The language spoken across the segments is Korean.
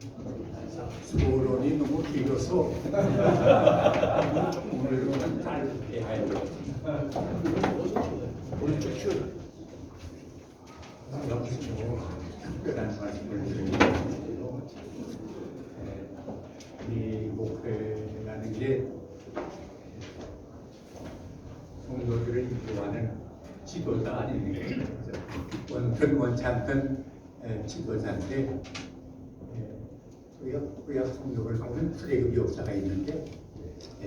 소론이 너무 길어서 오늘은 짧게 하려고. 오른쪽 줄. 특별한 말씀을 드리고 이 목회라는 게 성도들을 인도하는 지도자 아닙니까? 원든 원치 않던 지도자인데 구약 성경을 보면 출애굽 역사가 있는데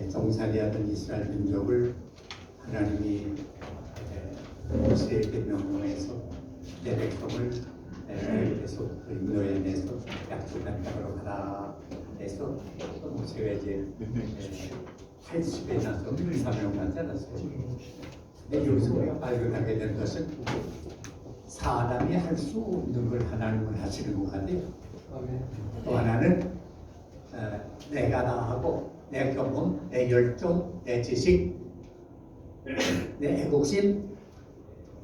정살이하던 이스라엘 민족을 하나님이 모세에게 명령해서 내 백성을 애굽에서부터 인도해내서 약속한 땅으로 가라 해서 모세가 이제 80에 나서 사명하지 않았어요. 근데 여기서 우리가 발견하게 된 것은 사람이 할 수 없는 걸 하나님은 하시는 것 같아요. 또 하나는 내가 다 하고 내 경험, 내 열정, 내 지식, 내 애국심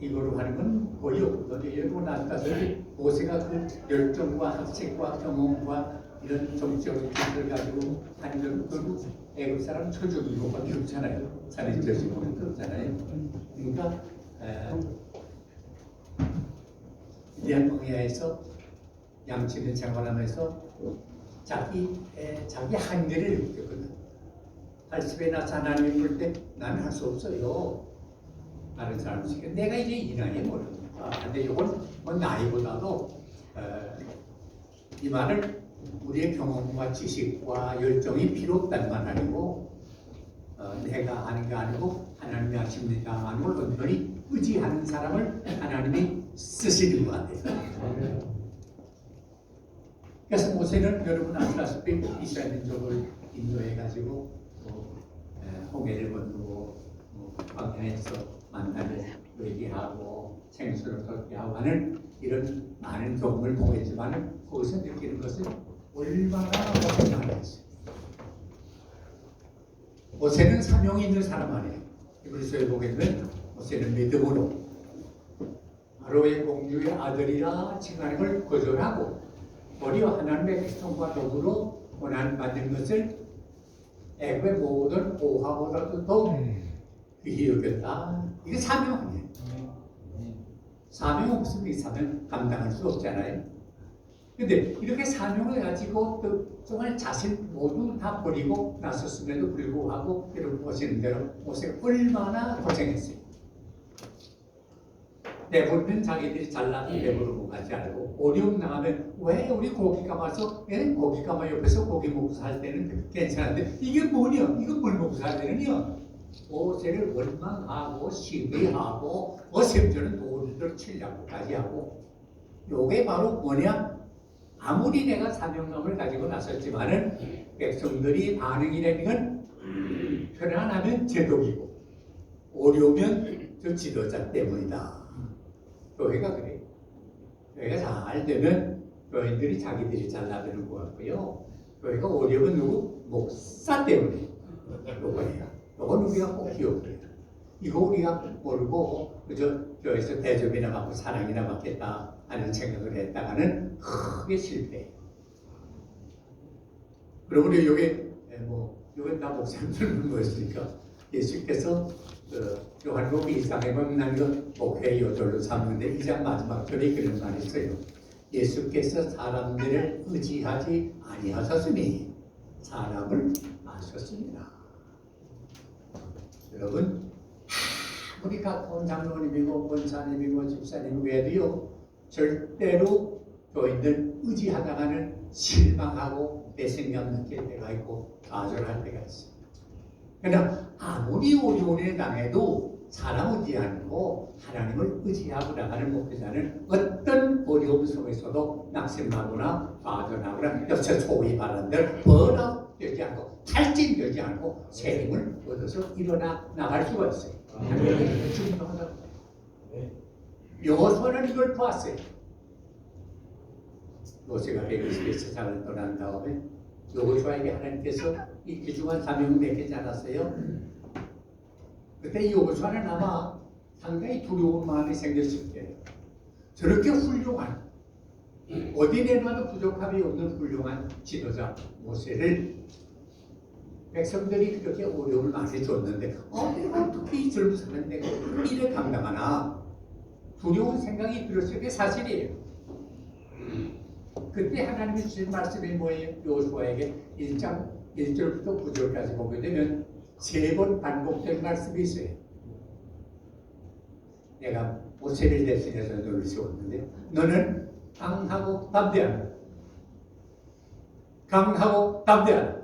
이거로 하는 건 거의 없거든요. 여러분 아시다시피 모세가 그 열정과 학식과 경험과 이런 정치적인 것을 가지고 하는 건 애국 사람 처죽인 것밖에 없잖아요. 산에 젖은 것도 없잖아요. 그러니까 위대한 광야에서 양치는 생활하면서 자기 한계를 느꼈거든. 80에 나서 하나님 볼 때 나는 할 수 없어요. 다른 사람이 내가 이제 이 나이에 모릅니다. 근데 이건 뭐 나이보다도 이 말을 우리의 경험과 지식과 열정이 필요 없다는 말 아니고 내가 하는 게 아니고 하나님이 하십니다 하는 걸 온전히 의지하는 사람을 하나님이 쓰시는 것 같아요. 그래서 모세는 여러분 아시다시피 이스라엘 민족을 인도해가지고 홍해를 건너고 광야에서 만나를 얘기하고 생수를 걷게 하고 하는 이런 많은 경험을 보겠지만 거기서 느끼는 것은 얼마나 고생하겠어요. 모세는 사명이 있는 사람 아니에요. 그래서 보게 되면 모세는 믿음으로 바로의 공주의 아들이라 칭하는 걸 거절하고 오히려 하나님의 백성과 더불어 고난받는 것을 애굽의 모든 보화보다도 더 귀히 여겼다. 이게 사명 아니에요. 사명 없으면 이 사명 감당할 수 없잖아요. 근데 이렇게 사명을 가지고 또 정말 자신 모두 다 버리고 나섰음에도 불구하고 여러분 보시는 대로 모세가 얼마나 고생했어요. 내버리면 자기들이 잘나서 내버리고 가지 않고 어려움 나가면 왜 우리 고기 감아서 고기 감아 옆에서 고기 먹고 살 때는 괜찮은데 이게 뭐냐? 이거 뭘 먹고 살 때는요? 모세를 원망하고 시비하고 심지어는 돈을 치려고까지 하고 요게 바로 뭐냐? 아무리 내가 사명감을 가지고 나섰지만은 백성들이 반응이라는 건 편안하면 제독이고 어려우면 저 지도자 때문이다. 교회가 그래요. 교회가 잘 되면 교인들이 자기들이 잘 나가는 것 같고요. 교회가 어려우면 누구? 목사 때문에. 요건 우리가 꼭 기억해요. 이거 우리가 모르고 그저 교회에서 대접이나 받고 사랑이나 받겠다 하는 생각을 했다가는 크게 실패해요. 그러므로 요게 다 목사님들은 뭐였으니까 예수께서 요한복음 2장에 보면 그 목회 요절로 삼는데 2장 마지막 절에 그런 말이 있어요. 예수께서 사람들을 의지하지 아니하셨으니 사람을 아셨습니다. 여러분 아무리 가까운 장로님이고 권사님이고 집사님 외에도요 절대로 교인들 의지하다가는 실망하고 배신감 느낄 때가 있고 좌절할 때가 있어요. 그러나 아무리 어려움에 당해도 사람 의지 않고 하나님을 의지하고 나가는 목회자는 어떤 어려움 속에서도 낙심하거나 좌절하거나 역시 소위 말하는 번아웃 되지 않고 탈진되지 않고 새 힘을 얻어서 일어나 나갈 수가 있어요. 하나님이 중요하다고. 여호수아는 이걸 보았어요. 모세가 120의 세상을 떠난 다음에 여호수아에게 하나님께서 이 귀중한 사명을 맡기지 않았어요. 그때 여호수아는 아마 상당히 두려운 마음이 생겼을 거예요. 저렇게 훌륭한 어디 내놔도 부족함이 없는 훌륭한 지도자 모세를 백성들이 그렇게 어려움을 많이 줬는데 내가 어떻게 이 젊은 사람이 내가 이래 감당하나 두려운 생각이 들었을 게 사실이에요. 그때 하나님이 주신 말씀이 뭐예요? 여호수아에게 1장 1절부터 9절까지 보게 되면 3번 반복된 말씀이 있어요. 내가 모세를 대신해서 너를 세웠는데 너는 강하고 담대하라. 강하고 담대하라.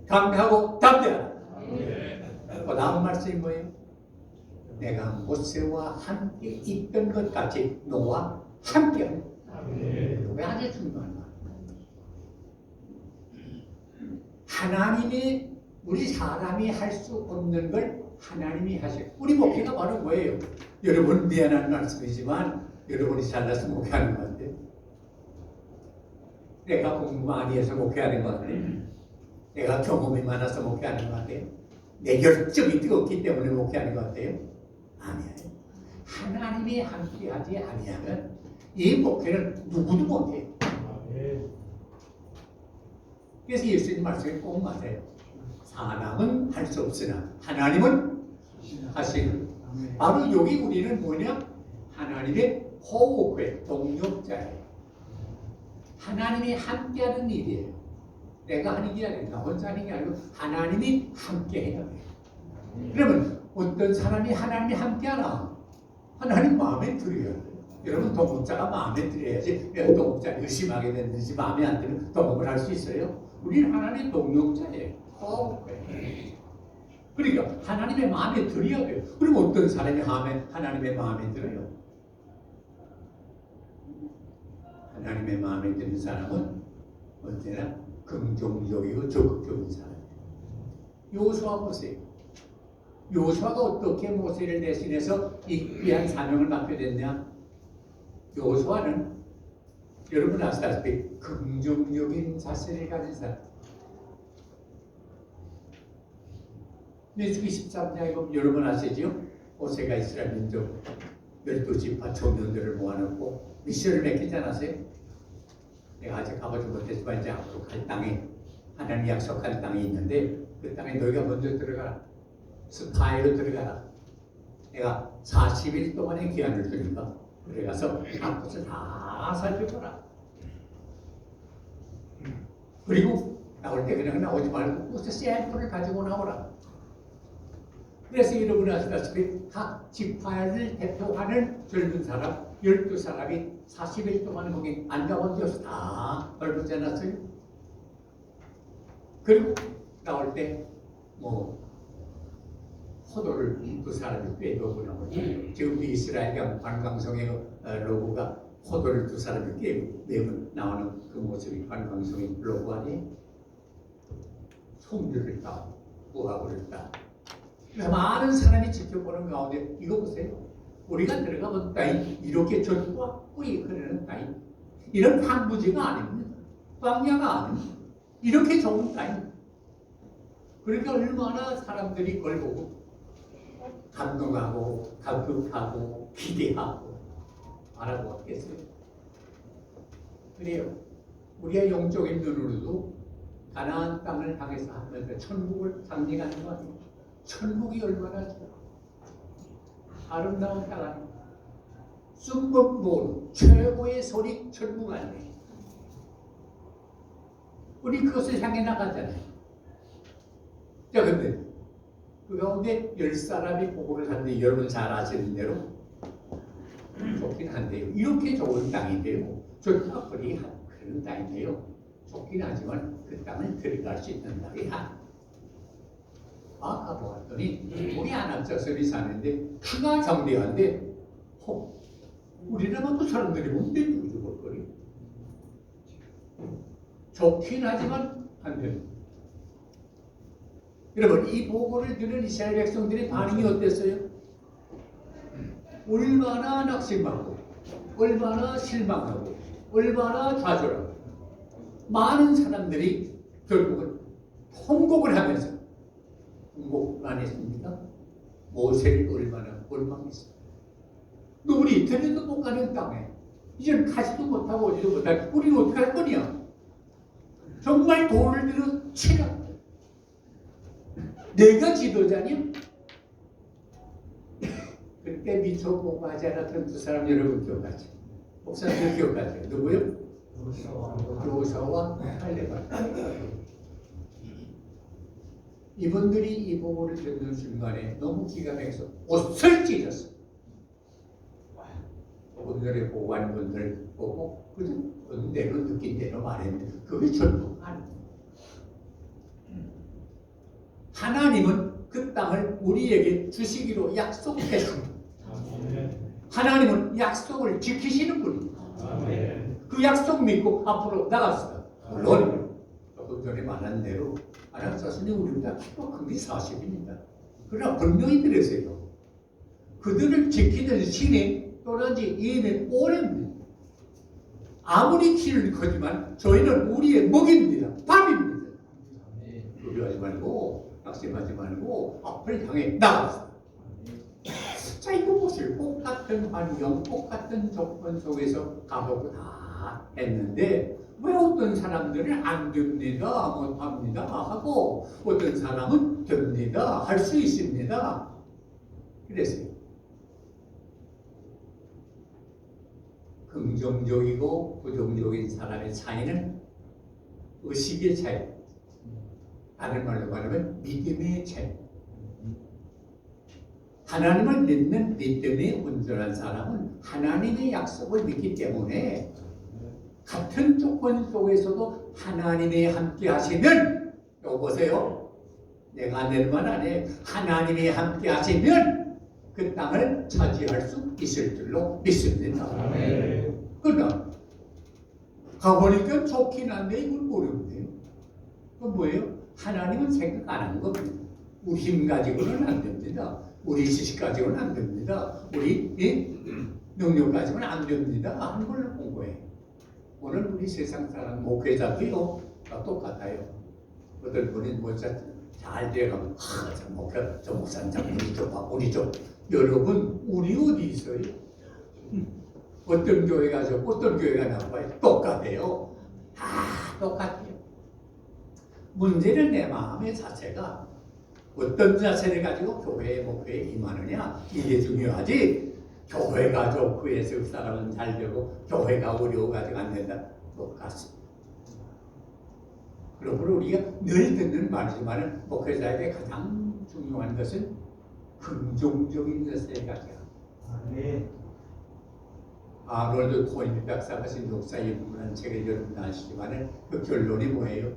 강하고 담대하라. 그 다음 말씀이 뭐예요? 내가 모세와 함께 있던 것 같이 너와 함께하라. 그게 아주 중요한 말. 하나님이 우리 사람이 할 수 없는 걸 하나님이 하시고 우리 목회가 바로 뭐예요? 여러분 미안한 말씀이지만 여러분이 잘나서 목회하는 것 같아요. 내가 공부 많이 해서 목회하는 것 같아요. 내가 경험이 많아서 목회하는 것 같아요. 내 결정이 뜨겁기 때문에 목회하는 것 같아요. 아니에요. 하나님이 함께하지 아니하면 이 목회는 누구도 못해요. 그래서 예수님 말씀이 꼭 맞아요. 사람은 할 수 없으나 하나님은 하시는. 바로 여기 우리는 뭐냐? 하나님의 호흡의 동력자예요. 하나님이 함께하는 일이에요. 내가 하는 게 아니라 나 혼자 하는 게 아니고 하나님이 함께해야 돼요. 그러면 어떤 사람이 하나님이 함께하나? 하나님 마음에 들어야 돼요. 여러분 동업자가 마음에 들어야지 동업자 의심하게 됐는지 마음에 안 들면 동업을 할 수 있어요? 우리는 하나님의 동력자예요. 그러니까 하나님의 마음에 들어야 돼요. 그럼 어떤 사람이 하나님의 마음에 들어요? 하나님의 마음에 드는 사람은 언제나 긍정적이고 적극적인 사람이에요. 여호수아 보세요. 여호수아가 어떻게 모세를 대신해서 이 귀한 사명을 맡게 됐냐? 여호수아는 여러분 아시다시피 긍정적인 자세를 가진 사람. 민수기 13장에 보면 여러분 아시죠? 모세가 이스라엘 민족 12지파 청년들을 모아놓고 미션을 맡기지 않았어요? 내가 아직 가보지 못했지만 이제 앞으로 갈 땅에 하나님 약속할 땅이 있는데 그 땅에 너희가 먼저 들어가라. 스파이로 들어가라. 내가 40일 동안의 기한을 주니까 그래가서 앞것을 다 살펴보라. 그리고 나올 때 그냥 나오지 말고 무슨 샘플을 가지고 나오라. 그래서 여러분 아시다시피 각 지파를 대표하는 젊은 사람 12사람이 40일 동안 거기 앉아본데서 다 얼굴지 않았어요? 그리고 나올 때 포도를 그 사람이 빼놓고 나오죠. 지금 이스라엘 관광성의 로고가 포도를 두 사람이 빼고 나오는 그 모습이 관광성의 로고 아니에요? 송유를 따, 우하고를 따. 많은 사람이 지켜보는 가운데 이거 보세요. 우리가 들어가본 땅이 이렇게 젖과 꿀이 흐르는 땅이 이런 황무지가 아닙니다. 광야가 아닙니다. 이렇게 좋은 땅이. 그러니까 얼마나 사람들이 그걸 보고 감동하고 감격하고 기대하고 알아보겠어요. 그래요. 우리의 영적인 눈으로도 가나안 땅을 향해서 하면서 천국을 상징하는 거 아니에요. 천국이 얼마나 아름다운 땅 아니에요. 숨먹고 최고의 소리 천국 아니에요. 우리 그것을 향해 나가잖아요. 자, 근데 그 가운데 10사람이 보고를 하는데 여러분 잘 아시는 대로 좋긴 한데요. 이렇게 좋은 땅인데요. 좋다 그리 그런 땅인데요. 좋긴 하지만 그 땅을 들어갈 수 있는 땅이 아까 보았더니 우리 안압자설이 사는데 키가 장대한데 우리나라 그 사람들이 뭔데 죽을거리 좋긴 하지만 안 돼요. 여러분 이 보고를 들은 이스라엘 백성들의 반응이 어땠어요? 얼마나 낙심하고 얼마나 실망하고 얼마나 좌절하고 많은 사람들이 결국은 통곡을 하면서 통곡 안 했습니까? 모세를 얼마나 원망했어요. 너 우리 이태리도 못 가는 땅에 이제는 가지도 못하고 오지도 못하고 우리는 어떻게 할 거냐? 정말 돈을 들여 치라. 내가 지도자냐? 그때 미처 공부하지 않았던 두 사람 여러분 기억하죠? 목사님들 기억하죠? 누구요? 요사와 칼레바. 이분들이 이 부분을 듣는 순간에 너무 기가 막혀서 옷을 찢었어. 오늘의 보관분들 보고 그는 대로 느낀 대로 말했는데 그게 전부 아니에요. 하나님은 그 땅을 우리에게 주시기로 약속했습니다. 하나님은 약속을 지키시는 분입니다. 그 약속 믿고 앞으로 나갔어요. 물론 조금 전에 말한 대로 아나사스님 우리보다 키가 큰 게 사실입니다. 그러나 분명히 그랬어요. 그들을 지키는 신이 또다시 이미 오래입니다. 아무리 키는 크지만 저희는 우리의 먹입니다. 밥입니다. 두려워하지 말고 낙심하지 말고 앞을 향해 나갔어요. 자, 이거 보세요. 똑같은 환경, 똑같은 조건 속에서 가보고 다 했는데 왜 어떤 사람들은 안 됩니다, 못합니다 하고 어떤 사람은 됩니다, 할 수 있습니다. 그랬어요. 긍정적이고 부정적인 사람의 차이는 의식의 차이. 다른 말로 말하면 믿음의 차이. 하나님을 믿는 믿음이 온전한 사람은 하나님의 약속을 믿기 때문에 같은 조건 속에서도 하나님이 함께 하시면 여보세요. 내가 낼 말 아니에요. 하나님이 함께 하시면 그 땅을 차지할 수 있을 줄로 믿습니다. 그러나 가보니까 좋긴 한데 이걸 모르는데요. 그건 뭐예요? 하나님은 생각 안 하는 겁니다. 우리 힘 가지고는 안 됩니다. 우리 지식 가지고는 안 됩니다. 우리 능력 가지고는 안 됩니다. 하는 걸 본 거예요. 오늘 우리 세상 사람 목회자도요 다 똑같아요. 어떤 분이 목사 잘 돼가면 저 목사 저 목사님 우리 좀 봐, 우리 좀. 여러분 우리 어디 있어요? 어떤 교회가 저 어떤 교회가 나와요? 똑같아요. 다 똑같아요. 문제는 내 마음의 자체가 어떤 자세를 가지고 교회의 목회에 임하느냐 이게 중요하지. 교회가 좋고 예수 사람은 잘 되고 교회가 어려워가지고 안 된다. 똑같습니다. 그러므로 우리가 늘 듣는 말이지만 목회자에게 가장 중요한 것은 긍정적인 것을 가져야 합니다. 아놀드 코인 박사가 쓴 역사의 부분한 책을 여러분 아시지만 그 결론이 뭐예요?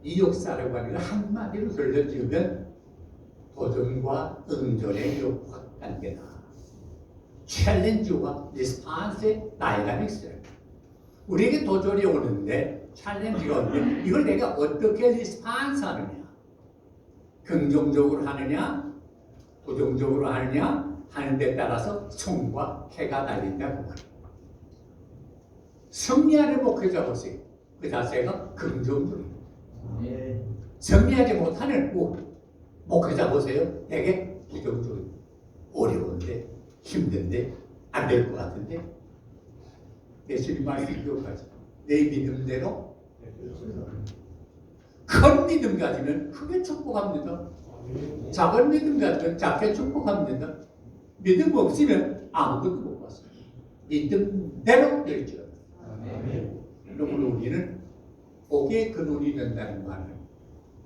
이 역사라고 하는 걸 한마디로 돌려지으면 도전과 응전의 역학 단계다. 챌린지와 리스판스의 다이나믹스. 우리에게 도전이 오는데 챌린지가 오는데 이걸 내가 어떻게 리스판스 하느냐, 긍정적으로 하느냐 부정적으로 하느냐 하는 데 따라서 성과 패가 달린다고 말합니다. 승리하는 목회자 보세요. 그 자세가 긍정적입니다. 승리하지 못하는 목회자 보세요. 되게 부정적입니다. 어려운데 힘든데 안 될 것 같은데 예수님 말씀 기억하죠. 내 믿음대로 큰 믿음 가지면 크게 축복합니다. 작은 믿음 가지면 작게 축복합니다. 믿음 없으면 아무것도 못 봤습니다. 믿음대로 될지어다. 그러므로 우리는 복의 근원이 된다는 말을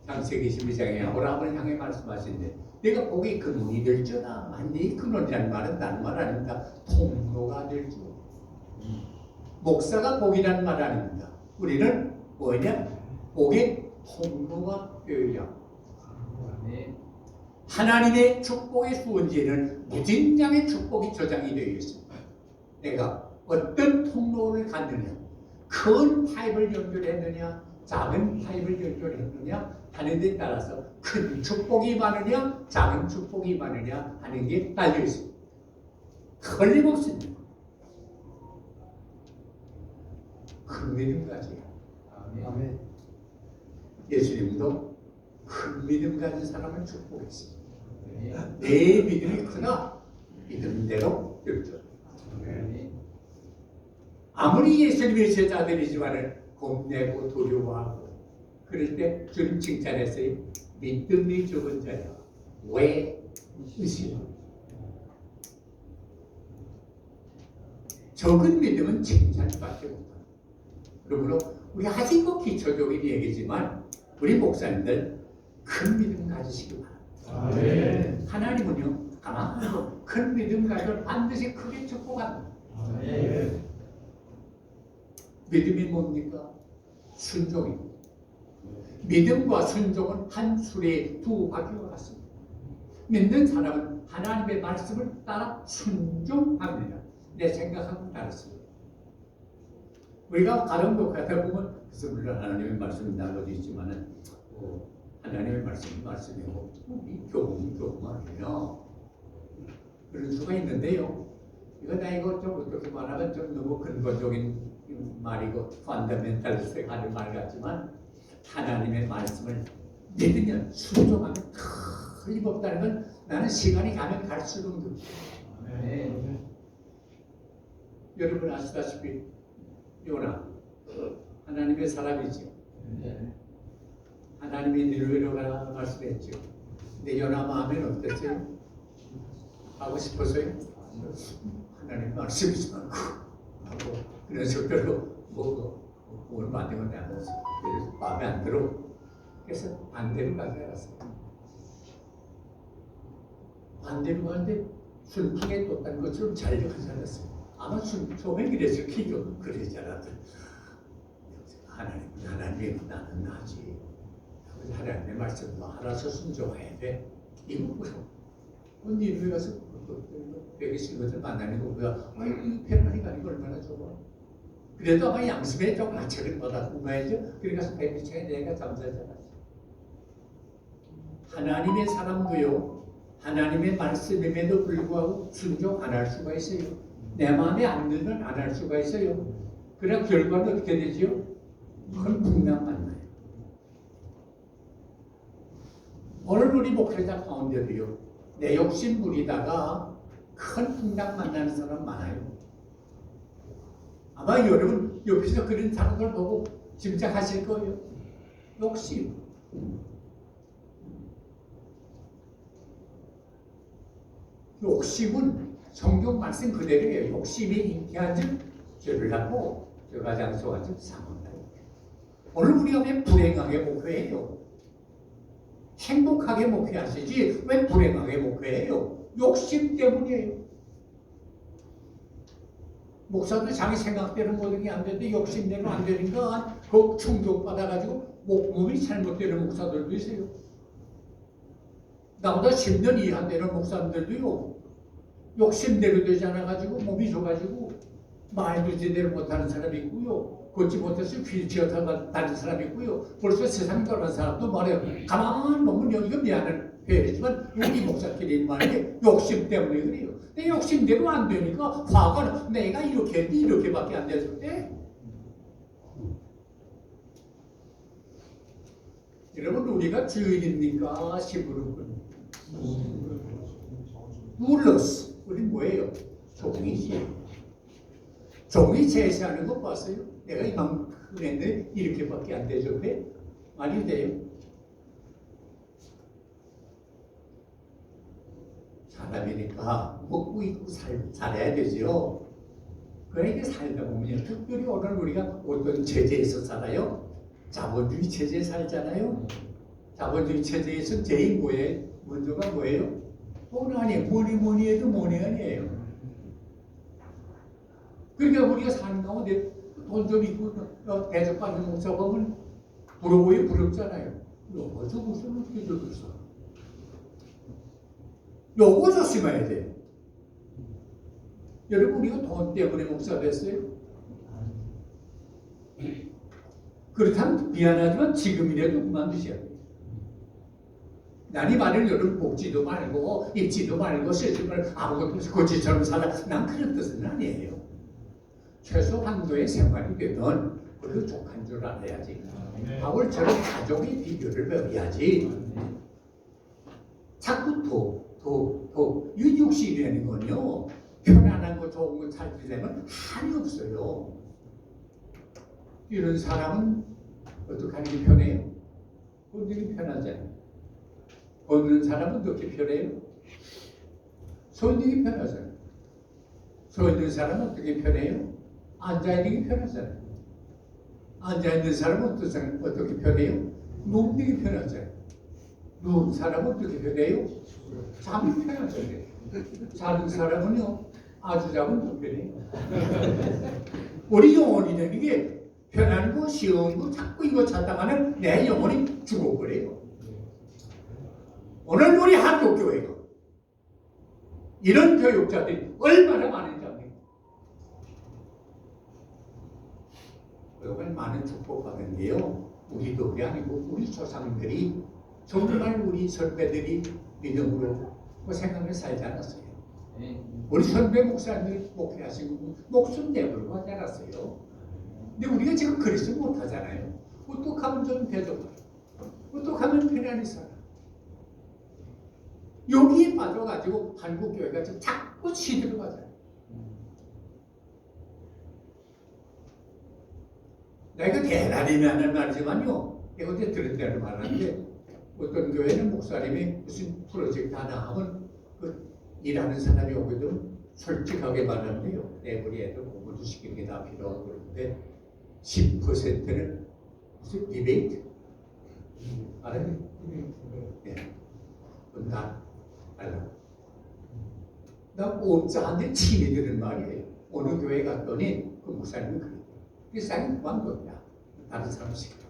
창세기 12장에 아브라함을 향해 말씀하시는데 내가 복의 근원이 될지어다. 만약에 근원이라는 말은 다른 말 아닙니다. 통로가 될지어다. 목사가 복이라는 말 아닙니다. 우리는 뭐냐? 복의 통로가 되어야 하나님의 축복의 수원지에는 무진장의 축복이 저장이 되어 있습니다. 내가 어떤 통로를 갔느냐, 큰 파이프를 연결했느냐, 작은 파이프를 연결했느냐 하는 데 따라서 큰 축복이 많으냐, 작은 축복이 많으냐 하는 게 달려 있습니다. 틀림없습니다. 큰 믿음 가지요. 아멘. 예수님도 큰 믿음 가진 사람을 축복했습니다. 내 믿음이 크나 믿음대로 될지어다. 아무리 예수님의 제자들이지만 겁내고 두려워하고 그럴 때 주님 칭찬했어요. 믿음이 적은 자야. 왜 의심을? 적은 믿음은 칭찬밖에 없다. 그러므로 우리 아직 기초적인 얘기지만 우리 목사님들 큰 믿음 가지시기 바랍니다. 아멘. 하나님은요 가만히 큰 믿음 가지면 반드시 크게 축복합니다. 아멘. 믿음이 뭡니까? 순종입니다. 믿음과 순종은 한 수레 두 바퀴와 같습니다. 믿는 사람은 하나님의 말씀을 따라 순종합니다. 내 생각하고 따랐습니다. 우리가 가정도 가다 보면 그래서 물론 하나님의 말씀이 나눠져 있지만은 하나님의 말씀이고 이 교훈이에요. 그런 수가 있는데요. 이거 좀 어떻게 말하면 좀 너무 근본적인 말이고 펀더멘탈리스트가 하는 말 같지만 하나님의 말씀을 믿으면 순종하면 틀림없다는 건 나는 시간이 가면 갈수록 느껴요. 여러분 아시다시피 요나 하나님의 사람이죠. 하나님이 니느웨로 가라 말씀했죠. 근데 요나 마음에는 어땠어요? 하고 싶었어요? 하나님 말씀이지 않고 하고 그런 식으로 오늘 만든 건 안 했어요. 마음에 안 들어. 그래서 반대로 가져갔어요. 반대로 가는데 순풍에 뒀다는 것처럼 잘 가져갔어요. 아마 처음에 그래서 기도 그러지 않았던 하나님이 나는 나지. 하나님의 말씀도 알아서 순종해야 돼. 이거 뭐야? 니네 가서 되게 싫은 만나는 거고요. 이 편안히가 아니고 얼마나 좋아. 그래도 아마 양심에 조금 하책을 받았고 말이죠. 그래 가서 백미창에 내가 잠자잖아. 하나님의 사람도요. 하나님의 말씀임에도 불구하고 순종 안 할 수가 있어요. 내 마음에 안 들면 안 할 수가 있어요. 그럼 결과는 어떻게 되지요? 큰 풍랑 만나요. 오늘 우리 목회자 가운데도요. 내 욕심 부리다가 큰 풍랑 만나는 사람 많아요. 아마 여러분 옆에서 그런 사람들 보고 짐작하실 거예요. 욕심. 욕심은 성경 말씀 그대로예요. 욕심이 잉태한 즉 죄를 낳고 죄가 장소한 즉 상한다. 오늘 우리가 왜 불행하게 목회해요? 행복하게 목회하시지 왜 불행하게 목회해요? 욕심 때문이에요. 목사도 자기 생각대로 모든 게 안 되는데 욕심대로 안 되니까 그 충격받아가지고 몸이 잘못되는 목사들도 있어요. 나보다 10년 이하 되는 목사님들도요. 욕심대로 되지 않아가지고 몸이 좋아가지고 말도 제대로 못하는 사람이 있고요. 걷지 못해서 휠체어 타고 다른 사람이 있고요. 벌써 세상 떠난 사람도 말해요. 가만 보면 이거 미안한 회의지만 우리 목사끼리 말해 욕심 때문에 그래요. 내 욕심대로 안 되니까 화가 내가 이렇게 했는데 이렇게밖에 안 돼서 그래. 여러분 우리가 주인입니까? 시부르군 눌렀어. 우리 뭐예요? 종이지. 종이 제시하는 거 봤어요? 내가 이만큼 했는데 이렇게밖에 안 되죠. 왜? 말이 돼요? 사람이니까 먹고 입고 살아야 되죠. 그러니까 살다 보면 특별히 오늘 우리가 어떤 체제에서 살아요? 자본주의 체제에 살잖아요. 자본주의 체제에서 제일 뭐예요? 먼저가 뭐예요? 돈 아니에요. 뭐니 해도 뭐니 아니에요. 그러니까 우리가 사는 가운데 돈 좀 있고 대접받는 목사 보면 부러워요. 부럽잖아요. 요거 무슨 어떻게 저랬어? 요거 조심해야 돼. 여러분 우리가 돈 때문에 목사 됐어요? 그렇다면 미안하지만 지금이라도 그만두셔야 돼요. 난이 말을 여러분 복지도 말고 입지도 말고 실직을 아무것도 없이 고치처럼 살아. 난 그런 뜻은 아니에요. 최소 한도의 생활이 되면 그래도 족한 줄 알아야지. 바울처럼 가족의 비교를 배워야지. 자꾸 이 육신이라는 건요. 편안한 거 좋은 거 찾게 되면 한이 없어요. 이런 사람은 어떻게 하는 게 편해요? 걷는 게 편하잖아요. 걷는 사람은 어떻게 편해요? 서 있는 게 편하잖아요. 서 있는 사람은 어떻게 편해요? 앉아 있는 게 편하잖아요. 앉아 있는 사람은 어떻게 편해요? 눕는 게 편하잖아요. 누운 사람은 어떻게 편해요? 잠이 편하잖아요. 자는 사람은요, 아주 자면 더 편해요. 우리 영혼이 되는 게 편한 거, 쉬운 거, 자꾸 이거 찾다가는 내 영혼이 죽어버려요. 오늘 우리 한국교회가 이런 교육자들이 얼마나 많은지 압니까? 그동안 많은 축복받은 게요, 우리도 그게 아니고 우리 조상들이 정말 우리 선배들이 믿음으로 고생하며 살지 않았어요. 우리 선배 목사님들이 목회하시고 목숨 내걸고 하지 않았어요. 근데 우리가 지금 그리지 못하잖아요. 어떡하면 좀 되죠? 어떡하면 편안히 살아? 여기에 빠져가지고 한국교회가 지금 자꾸 시들어 가잖아요. 내가 대단히 하는 말이지만요, 내가 어제 들은 대로 말하는데, 어떤 교회는 목사님이 무슨 프로젝트 하나 하면 그 일하는 사람이 오거든 솔직하게 말하는데요, 우리 애들 공부도 시키는 게 다 필요하고 그러는데 10%는 무슨 디베이트 알아요? 네. 그건 다 알아. 나 오짜한테 침이 드는 말이에요. 어느 교회 갔더니 그 목사님이 그래요. 이 사람이 그만뒀냐, 다른 사람 시켜.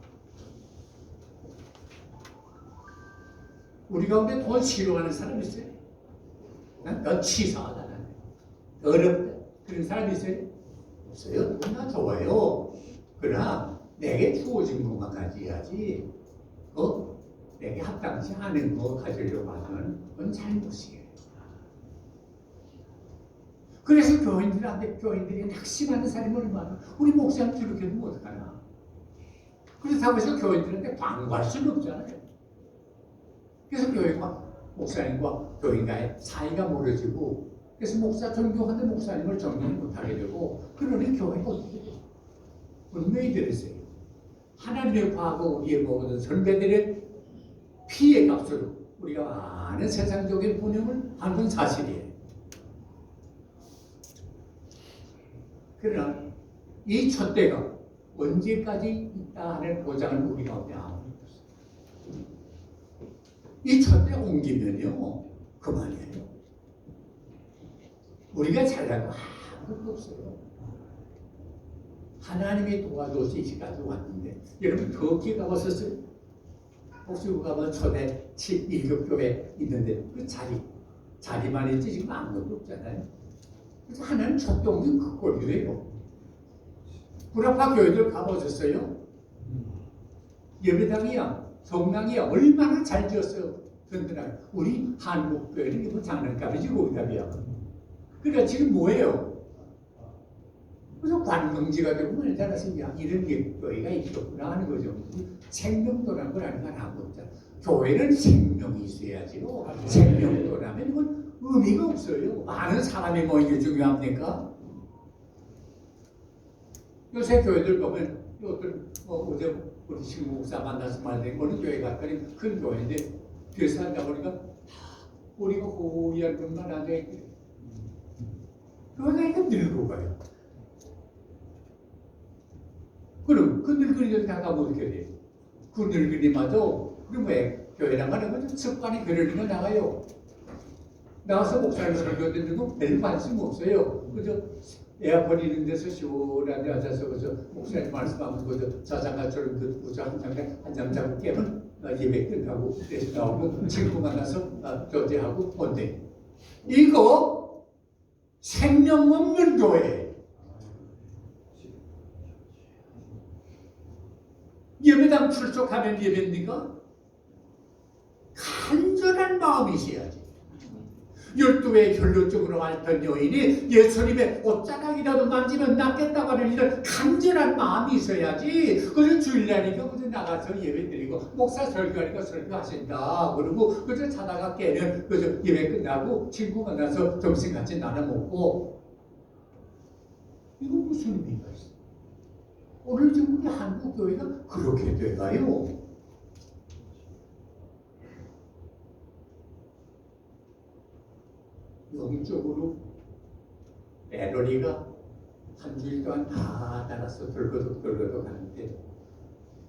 우리 가운데 돈 싫어하는 사람 있어요? 너 치사하다, 나는 어렵다, 그런 사람 있어요? 없어요. 나 좋아요. 그러나 내게 주어진 것만 가져야지, 내게 합당치 않은 거 가지려고 하면 그건 잘못이에요. 그래서 교인들이 낙심하는 사람이 얼마나, 우리 목사님 저렇게 하면 어떡하나. 그렇다고 해서 교인들한테 방어할 수는 없잖아요. 그래서 교회가 목사님과 교인과의 사이가 멀어지고, 그래서 목사 존경하는 목사님을 존경 못하게 되고, 그러니 교회가 어떻게 돼요? 분명히 들으세요. 하나님의 과거 우리의 모든 선배들의 피의 값으로 우리가 많은 세상적인 분임을 하는 건 사실이에요. 그러나 이 촛대가 언제까지 있다 하는 보장은 우리 가운데 아무도 없어요. 이 촛대 옮기면요, 그만이에요. 우리가 잘난 거 아무것도 없어요. 하나님이 도와줘서 이 시까지 왔는데, 여러분 터키 가봤었어요? 혹시 가면 초대 1급 교회 있는데 그 자리만 있지 지금 아무것도 없잖아요. 그래서 하나님 촛대 옮긴 그 꼴이에요. 구라파 교회들 가보셨어요? 예배당이야, 성당이야, 얼마나 잘 지었어요. 든든하게. 우리 한국 교회는 이거 장난감이지 오답이야. 그러니까 지금 뭐예요? 그래서 관광지가 되고 말잖아서, 야, 이런 교회가 있었구나 하는 거죠. 생명도라는 걸 아는 건 아무것도 없잖아. 교회는 생명이 있어야지요. 생명도라면 이건 의미가 없어요. 많은 사람이 모이는 게 중요합니까? 요새 교회들 보면 어떤 어제 우리 친구 목사 만나서 말했는데, 어느 교회 갔더니 큰 교회인데 뒤에서 앉아보니까 우리가 호의한 것만 앉아있거든요. 그러니까 늙어 가요. 그럼 그 늙은이들 다 가면 어떻게 돼요? 그 늙은이마저 그럼 왜 교회랑 가는 건 습관이 그러는 나가요. 나가서 목사님 설교 듣는 거 별 관심 없어요. 그저 에어컨 있는 데서 시원한 데 앉아서 그저 목사님 말씀하면 그저 자장가처럼 듣고 한잠 자고 깨면 예배 끝나고 그래서 나오고 친구 만나서 교제하고 온대. 이거 생명 없는 교회. 예배당 출석하면 예배입니까? 간절한 마음이 있어야지. 12회 결론적으로 왔던 여인이 예수님의 옷자락이라도 만지면 낫겠다고 하는 이런 간절한 마음이 있어야지. 그래서 주일날이니까 그저 나가서 예배 드리고 목사 설교하니까 설교하신다 그러고 그저 자다가 깨면 그저 예배 끝나고 친구 만나서 점심 같이 나눠 먹고, 이거 무슨 의미가 있어? 오늘 지금 우리 한국 교회가 그렇게 돼가요. 영적으로 배럴리가 한 주일 동안 다 달아서 돌거덕 하는데,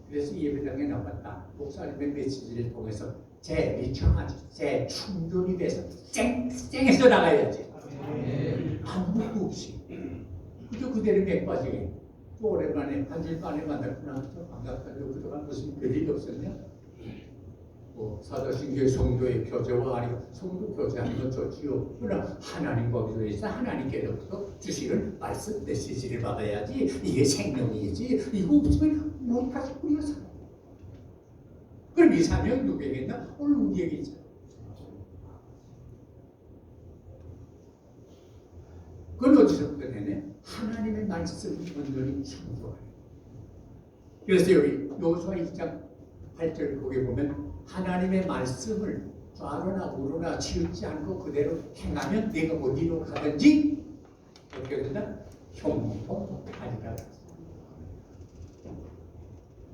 그래서 예배당에 나왔다. 목사님의 메시지를 통해서 제 충전이 돼서 쨍쨍해서 나가야지. 아무것도 없이 그저 그대로 맥빠지게. 또 오랜만에 한 주일 만에 만났구나. 반갑다고. 그동안 무슨 별일이 없었냐? 뭐 사도신교회 성도의 교제와 아니고 성도 교제하는 건 좋지요. 그러나 하나님과 교회에서 하나님께로부터 주시는 말씀 메시지를 받아야지. 이게 생명이지. 이거 없으면 못하지 우리가 살아. 그럼 이 사명이 누구에게 있나? 오늘 우리에게 있잖아. 그건 어디서부터 되네? 하나님의 말씀을 온전히 참조하래. 그래서 여기 여호수아 2장 8절 거기 보면 하나님의 말씀을 좌로나 우로나 치우지 않고 그대로 행하면 내가 어디로 가든지 어떻게 된다? 형통하리라.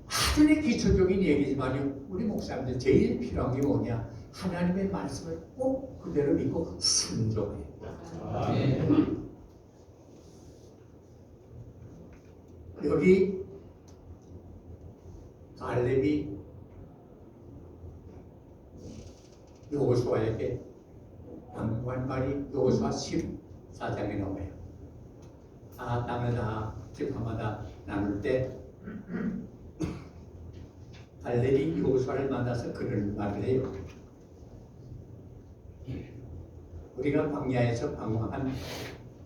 아주 기초적인 얘기지만 우리 목사님들 제일 필요한 게 뭐냐? 하나님의 말씀을 꼭 그대로 믿고 순종해. 여기 갈렙이 여호수아에게 양보한 말이 여호수아 14장에 나와요. 다 땅을 다 지파마다 나눌 때 갈렙이 여호수아를 만나서 그런 말을 해요. 우리가 광야에서 방황한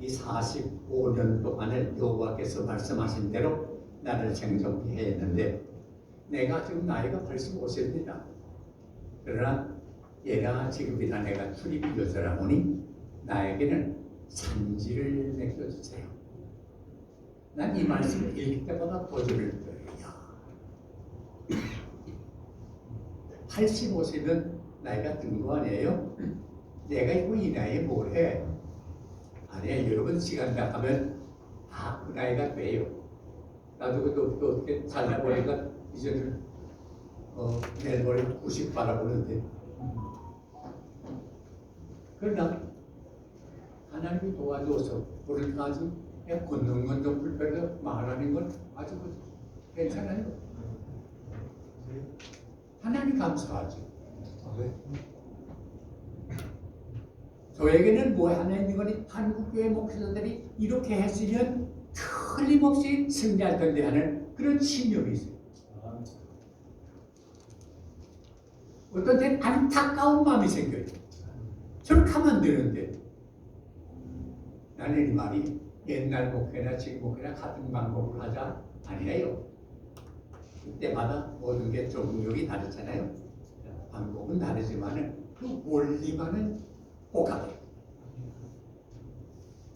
이 45년 동안을 여호와께서 말씀하신 대로 나를 생존케 했는데 내가 지금 나이가 85세입니다. 그러나 얘가 지금이나 내가 출입이 여자라 보니 나에게는 산지를 맡겨주세요. 난 이 말씀을 읽을 때마다 도전을 거예요. 85세는 나이가 든 거 아니에요? 내가 이거 이 나이에 뭘 해? 아니야, 여러분 시간 다 가면 다 그 나이가 돼요. 나도 그것도 어떻게 살다 보니까 이제는 내일 모레 90 바라보는데, 그러나 하나님이 도와줘서 오늘까지 걷는 건 좀 불편해서 말하는 건 아주 괜찮아요. 하나님 감사하죠. 저에게는 뭐 하나 있는 거니 한국교회 목회자들이 이렇게 했으면 틀림없이 승리할 텐데 하는 그런 신념이 있어요. 어떤 때는 안타까운 마음이 생겨요. 저렇게 하면 안 되는데. 나는 이 말이 옛날 목회나 지금 목회나 같은 방법으로 하자 아니에요. 그때마다 모든 게 적응력이 다르잖아요. 방법은 다르지만은 그 원리만은 복합해요.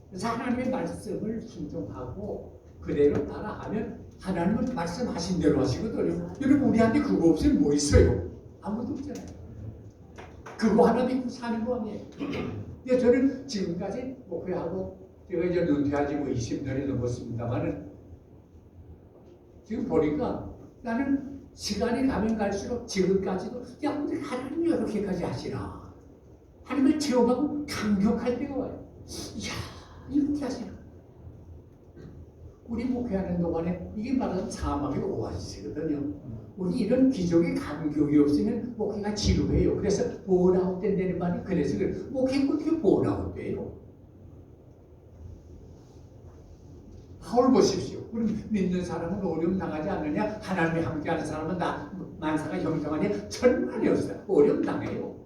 그래서 하나님의 말씀을 순종하고 그대로 따라하면 하나님은 말씀하신 대로 하시거든요. 여러분 우리한테 그거 없으면 뭐 있어요? 아무것도 없잖아요. 그거 하나 믿고 사는 거 아니에요. 근데 저는 지금까지 목회하고 제가 이제 은퇴하지 뭐 20년이 넘었습니다만은 지금 보니까 나는 시간이 가면 갈수록 지금까지도 야 근데 하나님이 이렇게까지 하시나 하나님을 체험하고 감격할 때가 와요. 이야 이렇게 하시나. 우리 목회하는 동안에 이게 말하는 사막의 오아시스거든요. 우리 이런 기적의 감격이 없으면 목회가 지루해요. 그래서 번아웃 된다는 말이 그래서 목회가 어떻게 번아웃 돼요? 바울 보십시오. 우리 믿는 사람은 어려움 당하지 않느냐? 하나님이 함께하는 사람은 다 만사가 형통하냐? 천만이 없어요. 어려움 당해요.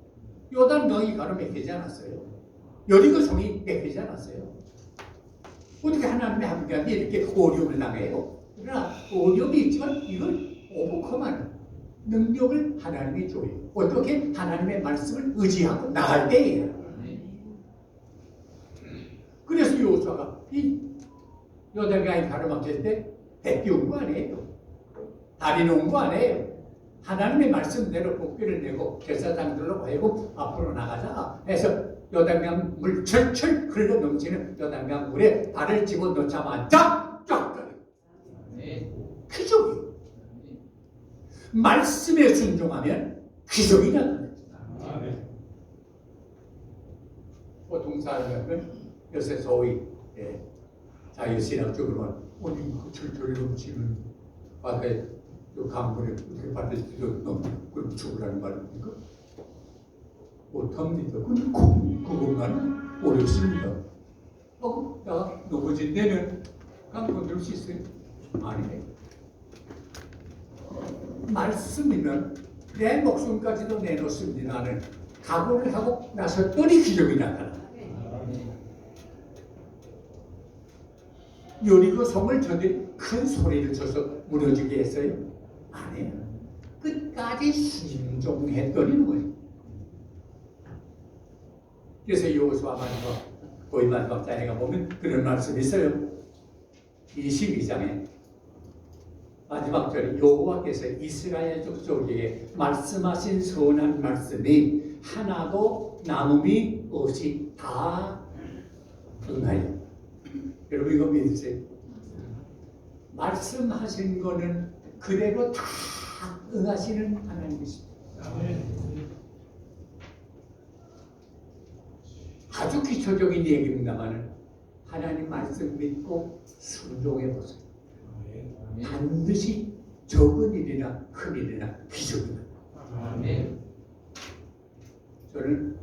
요단 너희 가로 맥히지 않았어요. 여리고 성이 맥히지 않았어요. 어떻게 하나님이 함께하는데 이렇게 어려움을 당해요? 그러나 어려움이 있지만 이걸 오버컴하는 능력을 하나님이 줘요. 어떻게? 하나님의 말씀을 의지하고 나갈 때예요. 그래서 여호수아가 이 요단강이 가로막힐 때 배 띄운 거 아니에요. 다리 놓은 거 아니에요. 하나님의 말씀대로 복귀를 내고 제사장들로 하여금 앞으로 나가자 해서 요단강 물 철철 흘러 넘치는 요단강 물에 발을 집어넣자마자 쫙 기적이에요. 말씀에 순종하면 기적이 나타나요. 보통 사람은 요새 소위 자유신학적으로는 어디 철철이 넘치는 바다에 강물에 어떻게 바다에 넘치는 그런 죽으라는 말입니까? 못합니다. 근데 그것만 어렵습니다. 나 넘어진 데는 건들 수 있어요? 아니에요. 말씀이면 내 목숨까지도 내놓습니다는 각오를 하고 나섰더니 기적이 나타나. 여리고 성을 저들이 큰 소리를 쳐서 무너지게 했어요? 아니에요. 끝까지 순종했더니 거예요. 그래서 여호수아 마지막 거의 마지막 자리가 보면 그런 말씀이 있어요. 22장에 마지막 절에 여호와께서 이스라엘 족속에게 말씀하신 선한 말씀이 하나도 남음이 없이 다 응하여. 여러분 이거 믿으세요? 말씀하신 거는 그대로 다 응하시는 하나님이십니다. 아주 기초적인 얘기입니다만 하나님 말씀 믿고 순종해 보세요. 반드시 적은 일이나 큰 일이나 기적입니다. 저는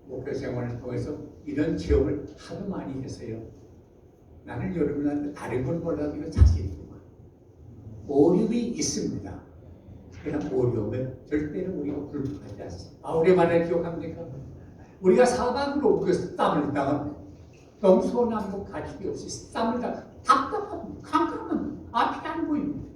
목회 생활을 통해서 이런 체험을 하도 많이 했어요. 나는 여러분한테 다른 건 몰라도 이거 자신 있구만. 어려움이 있습니다. 그러나 어려움은 절대로 우리가 불편하지 않습니다. 바울의 말을 기억합니까? 우리가 사방으로 그 땀을 당합니다. 동서남북 가리기 없이 땀을 당합니다. 답답합니다. 캄캄합니다. 앞이 안 보입니다.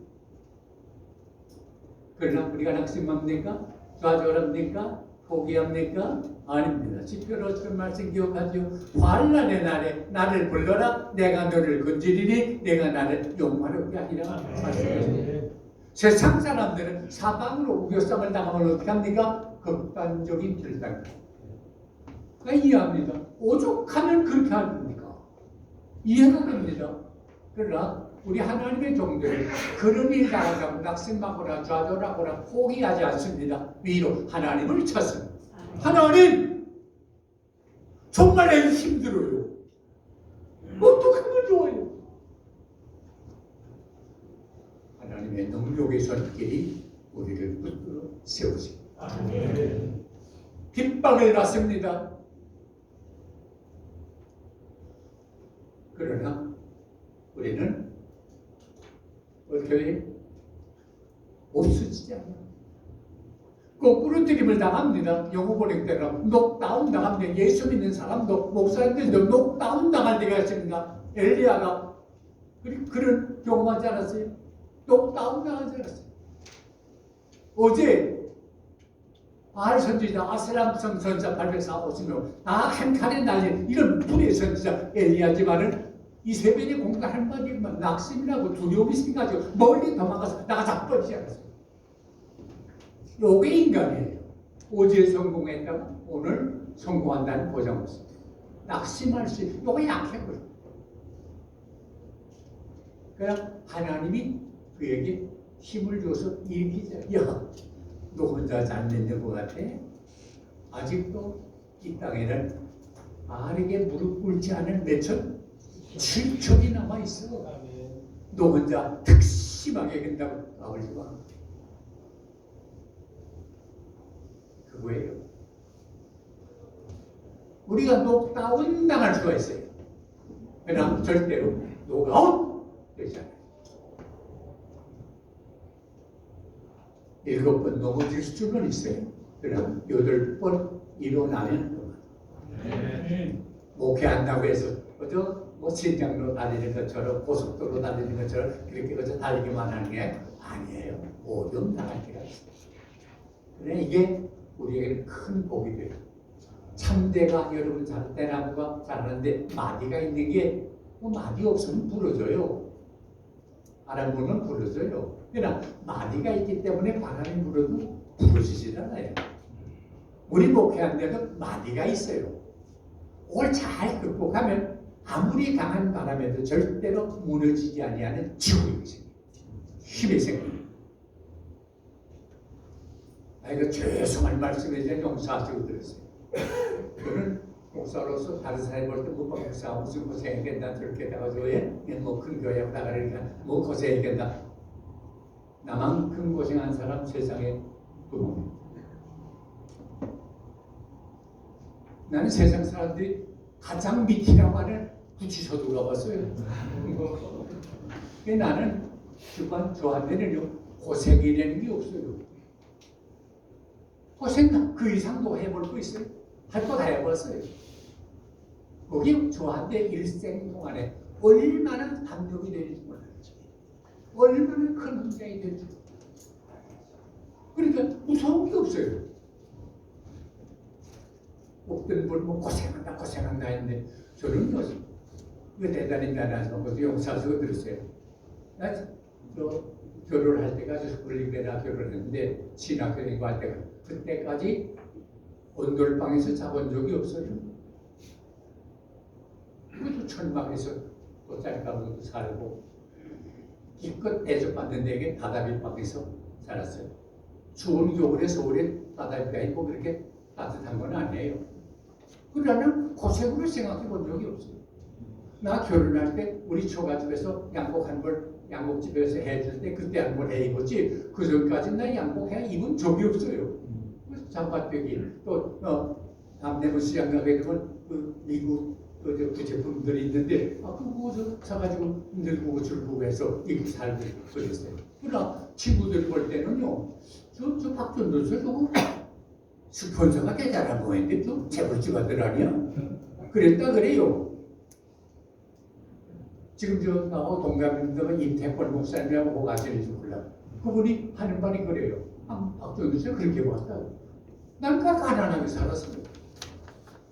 그러나 우리가 낙심합니까? 좌절합니까? 포기합니까? 아닙니다. 시편어처럼 말씀 기억하죠? 환난의 날에 나를 불러라. 내가 너를 건지리니 내가 나를 용화롭게 하리라 말씀하십니다. 세상 사람들은 사방으로 우겨쌈을 당하면 어떻게 합니까? 극단적인 결단. 이해합니다. 오죽하면 그렇게 합니까? 이해가 됩니다. 그러나 우리 하나님의 종들은 그런 일이 나가자고 낙심하거나 좌절하거나 포기하지 않습니다. 위로 하나님을 찾습니다. 하나님! 정말 힘들어요. 어떻게 하면 좋아요? 하나님의 능력의 손길이 우리를 붙들어 세우십니다. 빗방을 받습니다. 그러나 우리는 어떻게 없어지지 않아요. 거꾸로 들임을 당합니다. 영어 번역 때로 녹다운 당합니다. 예수 믿는 사람도 목사님들도 녹다운 당할 때가 있습니다. 엘리야가 그런 경험하지 않았어요? 녹다운 당하지 않았어요. 어제 바알 선지자 아스람 선지자 845명 다 한 칼에 날린 이런 불의 선지자 엘리야지만은 이세벨이 공부 한마디만 낙심이라고 두려움이 생겨가지고 멀리 도망가서 나가 자빠지지 않았어요. 요게 인간이에요. 어제 성공했다고 오늘 성공한다는 보장 없습니다. 낙심할 수 있는 요게 약해버려. 그러나 하나님이 그에게 힘을 줘서 일기자 야, 너 혼자 잘 맺는 것 같아? 아직도 이 땅에는 바르게 무릎 꿇지 않은 몇천 7척이 남아있어. 너 혼자 특심하게 된다고 나오지 마. 그거예요. 우리가 녹다운 당할 수가 있어요. 그러나 절대로 녹아웃 되지 않아요. 7번 넘어질 수는 있어요. 그러나 8번 일어나면 그만. 목회한다고 해서 그저 신장로 달리는 것처럼 고속도로 달리는 것처럼 그렇게 그저 달리기만 하는 게 아니에요. 어려움 당할 때가 있어요. 그래 이게 우리에게는 큰 복이 돼요. 참대가 여러분 대나무가 자라는데 마디가 있는 게 마디 없으면 부러져요. 바람 불면 부러져요. 그러나 마디가 있기 때문에 바람이 불어도 부러지질 않아요. 우리 목회하는데도 마디가 있어요. 그걸 잘 극복하면 아무리 강한 바람에도 절대로 무너지지 아니하는 지구인 것입니다. 힘이 생깁니다. 이거 죄송한 말씀에 대해 용서하시고 들었어요. 저는 목사로서 다른 사람이 볼 때 뭐 목사 무슨 고생했겠다 저렇게 해가지고 뭐큰 교회 나가니까 뭐 고생했겠다. 나만큼 고생한 사람 세상에 없습니다. 나는 세상 사람들이 가장 밑이라고 하는 구치소도 가봤어요. 나는 주관 저한테는 고생이라는 게 없어요. 고생 그 이상도 해볼 거 있어요. 할 거 다 해봤어요. 거기 저한테 일생 동안에 얼마나 담력이 되는지 몰랐죠. 얼마나 큰 훈장이 될지. 그러니까 무서운 게 없어요. 없던 분 뭐 고생한다 했는데 저는 그 대단히 미안해서 그것도 용서하시고 들었어요. 나 결혼할 때까지 스쿨링대나 결혼했는데 신학교에 갈 때가 그때까지 온돌방에서 자본 적이 없어요. 그것도 천막에서 꽃자리가도 살고 기껏 대접받는 데에 바다빌방에서 살았어요. 추운 겨울에 서울에 바다빌가 있고 그렇게 따뜻한 건 아니에요. 그러나 고생으로 생각해 본 적이 없어요. 나 결혼할 때 우리 처가집에서 양복 한 벌 양복집에서 해줄 때 그때 한 벌 해 입었지 그 전까지 나 양복해 입은 적이 없어요. 잠바떼기 또 남대문 시장 가게 되면 그 미국 그 제품들이 있는데 그거 사가지고 늙고 줄고 해서 입고 살고 그랬어요. 그러나 친구들 볼 때는요 저 박준도 저거 스폰서가 되잖아 보이는데 좀 재벌주가들 아니야? 그랬다 그래요. 지금 저 나하고 동갑인데 임태권 목사님이라고 뭐 아시는지 몰라. 그분이 하는 말이 그래요. 박준도 씨 그렇게 봤다고. 난 그 가난하게 살았어요.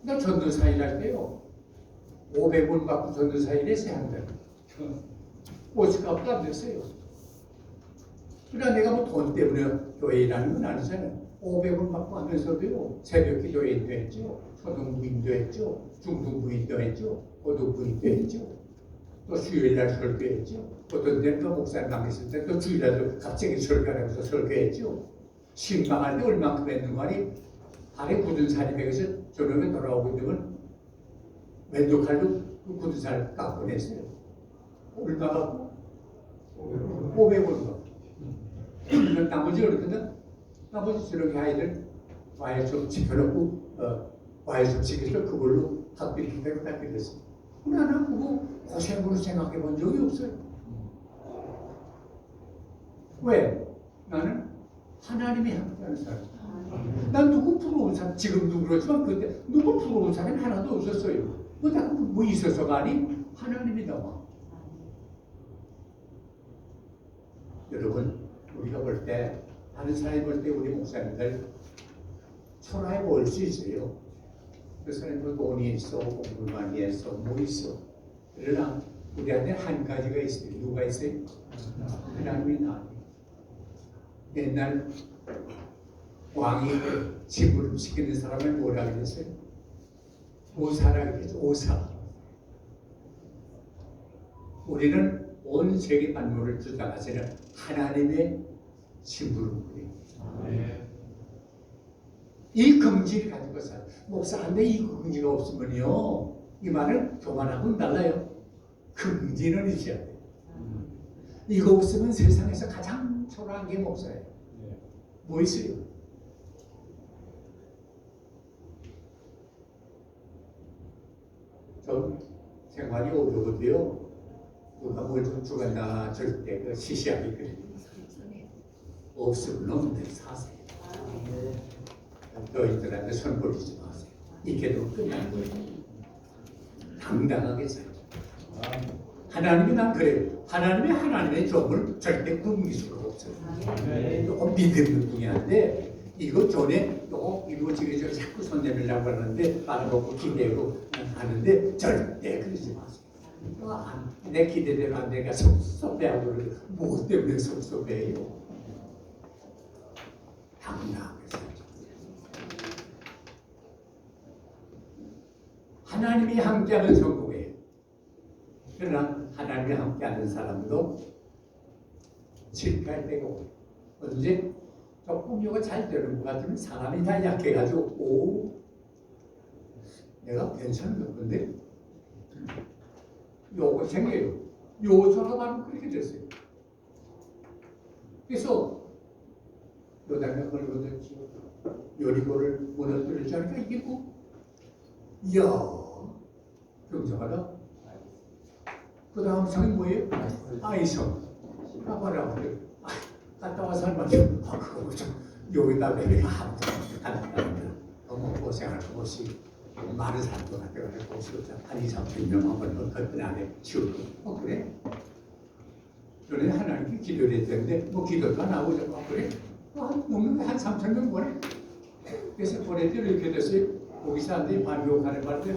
나 전도사 일할 때요. 500원 받고 전도사 일했어요. 한 달. 옷값도 안 됐어요. 그러나 내가 뭐 돈 때문에 교회 일하는 건 아니잖아요. 500원 받고 하면서도요. 새벽 기도인도 했죠. 초등부인도 했죠. 중등부인도 했죠. 고등부인도 했죠. 또 수요일날 설교했죠. 어떤 데는 또 목사님 남겼을 때 또 주일날도 갑자기 설교하면서 설교했죠. 신방할 때 얼만큼 했는 거 아니? 발에 굳은 살이 배겨서 저녁에 돌아오고 있는 왼쪽 칼로 그 굳은 살 깎고 냈어요. 얼마 받고? 500원 받고. 나머지 어르신은 나머지 저렇게 아이들 와이숍 지켜놓고 와이숍 지켜서 그걸로 학비를 기대고 다 빌렸어요. 나는 그거 고생으로 생각해 본 적이 없어요. 왜? 나는 하나님이 함께하는 사람. 난 누구 부러운 사람, 지금도 그렇지만 그때 누구 부러운 사람이 하나도 없었어요. 뭐 있어서가 아니 하나님이 나와. 여러분 우리가 볼 때 다른 사람이 볼 때 우리 목사님들 초라해 보일 수 있어요. 그 사람은 돈이 있어, 공부를 많이 했어, 뭐 있어. 그러나 우리한테 한 가지가 있어요. 누가 있어요? 하나님이 나와요. 옛날 왕이 심부름 시키는 사람을 뭐라 그랬어요? 오사라 그랬죠. 오사. 우리는 온 세계 만물을 주장하시는 하나님의 심부름꾼이에요. 이 긍지를 가지고 살아요. 목사한테 이 긍지가 없으면요 이 말은 교만하고는 달라요. 긍지는 있어야 돼요. 이거 없으면 세상에서 가장 초라한 게 목사예요. 뭐 있어요? 좀 생활이 어려운데요. 누가 뭘 좀 주간다 절대 그 시시하게 그래요. 없으면 없는 사세요. 너희들한테 손 벌리지 마세요. 이게도 끝난 거예요. 당당하게 살죠. 하나님이 난 그래요. 하나님의 종을 절대 굶길 수가 없어요. 조금 믿는 분야인데 이거 전에 이거 지금 자꾸 손 내밀려고 하는데 말아먹고 기대고 하는데 절대 그러지 마세요. 내 기대대로 안 되니까 섭섭해하고 뭐 때문에 섭섭해요. 당당하게 살죠. 하나님이 함께하는 성공이에요. 그러나 하나님이 함께하는 사람도 실패할 때가 오고 언제 조금 이거 잘 되는 것 같으면 사람이 다 약해가지고 오 내가 괜찮은 건데 요거 생겨요. 요소가 바로 그렇게 됐어요. 그래서 요단에 걸거든지 요리고를 무너뜨릴 줄 아니까 이게 뭐 이야 경성하다. 그 다음 성이 뭐예요? 아이성. 아빠라고 그래요. 갔다 와서 할머니 그거 좀 여기다 내가 한번 너무 고생할 것이 많은 사람도 같아가지고 고시고자 한 2, 3년 한번 그때 안에 치우고 그래? 전에 하나님께 기도를 했는데 뭐 기도도 안 하고 그래? 먹는 한 3천 명 보내? 그래서 보낼 때 이렇게 됐어요. 거기 사람들이 반복하는 바람에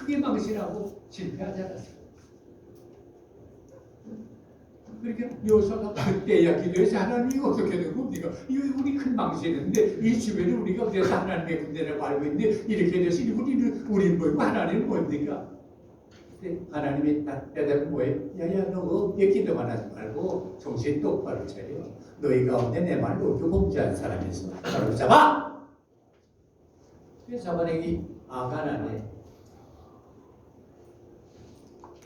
크게 망신하고 실패하지 않았어요. 그러니까 요소가 그때야 기도해서 하나님이 어떻게 된 겁니까? 이거 우리 큰 망신인데 이 주변에 우리가 그래서 하나님의 군대라고 알고 있는데 이렇게 돼서 우리 뭐고 하나님은 뭡니까? 하나님이 딱 대답은 뭐예요? 야야 너 어깨 기도만 하지 말고 정신 똑바로 차려. 너희 가운데 내 말 놓고 범죄한 사람이 있어. 바로 잡아! 그래서 잡아내기 아간하네.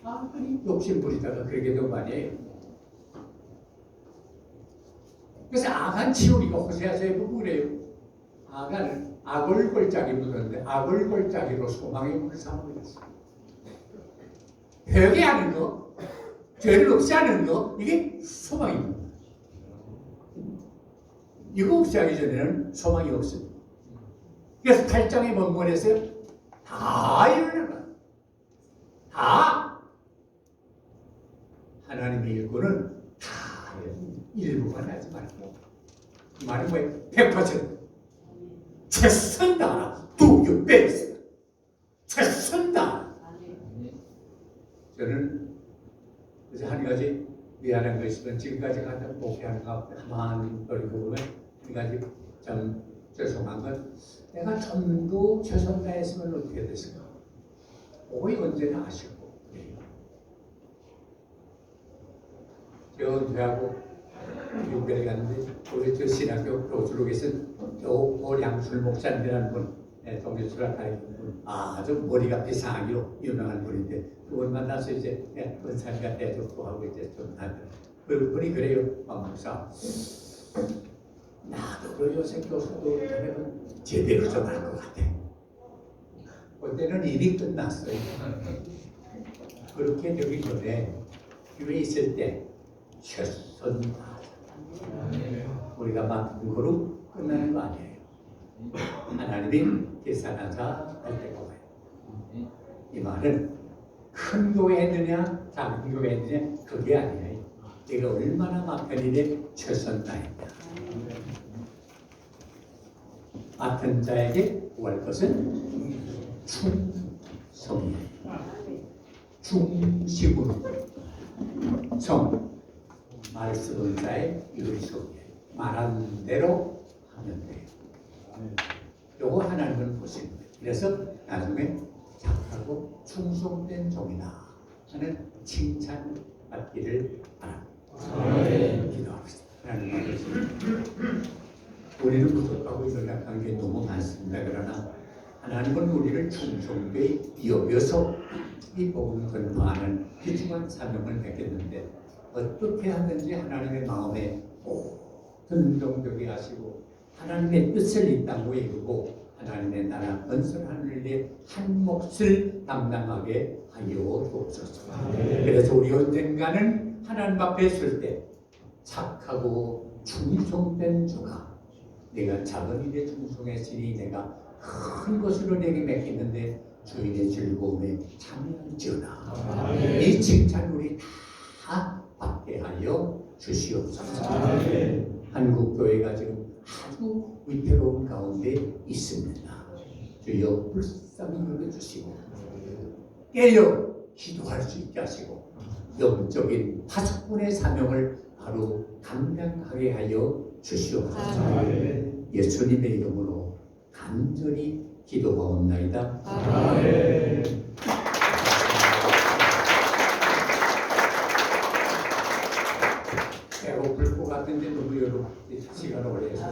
아간이 욕심 부리다가 그렇게 된 거 아니에요? 그래서 아간 치우리가 호세아서에 보고 그래요. 아간은 악을 골짜기 묻었는데 악을 골짜기로 소망의 물을 삼아버렸어요. 회개하는 거, 죄를 없애하는 거, 이게 소망입니다. 이거 없애하기 전에는 소망이 없습니다. 그래서 8장의 본문에서 다 일어나는 거예요. 다 하나님의 일꾼은 다 일부만 하지 말고 그 말은 뭐예요? 100% 최선 다하라. Do your best. 최선 다하라. 저는 그래서 한 가지 미안한 거 있으면 지금까지 가장 목회하는 가운데 가만히 버리고 보면 한 가지 좀 죄송한 건 내가 전부 최선 다했으면 어떻게 됐을까? 거의 언제나 아쉽고 제가 은퇴하고 미국에 갔는데 거기 저 신학교 교수로 계신 오량술 목사님이라는 분 동교수라 다니는 분 아주 머리가 비상하기로 유명한 분인데 그분 만나서 이제 은사님과 대접도 하고 이제 좀 하더라고요. 그 분이 그래요. 목사 나도 그 요새 교수도 하면 제대로 좀 할 것 같아. 그때는 일이 끝났어요. 그렇게 되기 전에 교회에 있을 때 최선 다하자. 우리가 맡은 거로 끝나는 거 아니에요. 하나님이 계산하자 할 때가 와요. 이 말은 큰 교회 했느냐 작은 교회 했느냐 그게 아니에요. 내가 얼마나 맡은 일에 최선 다했냐. 맡은 자에게 구할 것은 충성이에요. 중심으로 성 말 쓰는 자의 의속에 말하는 대로 하면 돼요. 요거 하나님은 보시는 거예요. 그래서 나중에 착하고 충성된 종이다 하는 칭찬 받기를 바랍니다. 기도합시다. 하나님 아버지, 우리는 부족하고 연약한 게 너무 많습니다. 그러나 하나님은 우리를 충성되이 여겨서 이 복음을 전파하는 귀중한 사명을 맡겼는데 어떻게 하든지 하나님의 마음에 긍정되게 하시고 하나님의 뜻을 이 땅에 이루고 하나님의 나라 건설하는 일에 한 몫을 담당하게 하여 주옵소서. 그래서 우리 언젠가는 하나님 앞에 설 때 착하고 충성된 주가 내가 작은 일에 충성했으니 내가 큰 것으로 내게 맡겼는데 주인의 즐거움에 참여할지어다. 이 칭찬 우리 다 받게 하여 주시옵소서. 한국교회가 지금 아주 위태로운 가운데 있습니다. 주여 불쌍히 여겨주시고 깨어 기도할 수 있게 하시고 영적인 파수꾼의 사명을 바로 감당하게 하여 주시옵소서. 예수님의 이름으로 간절히 기도하옵나이다. 아멘. 배고플 것 같은데 너무 여러 시간 오래 해서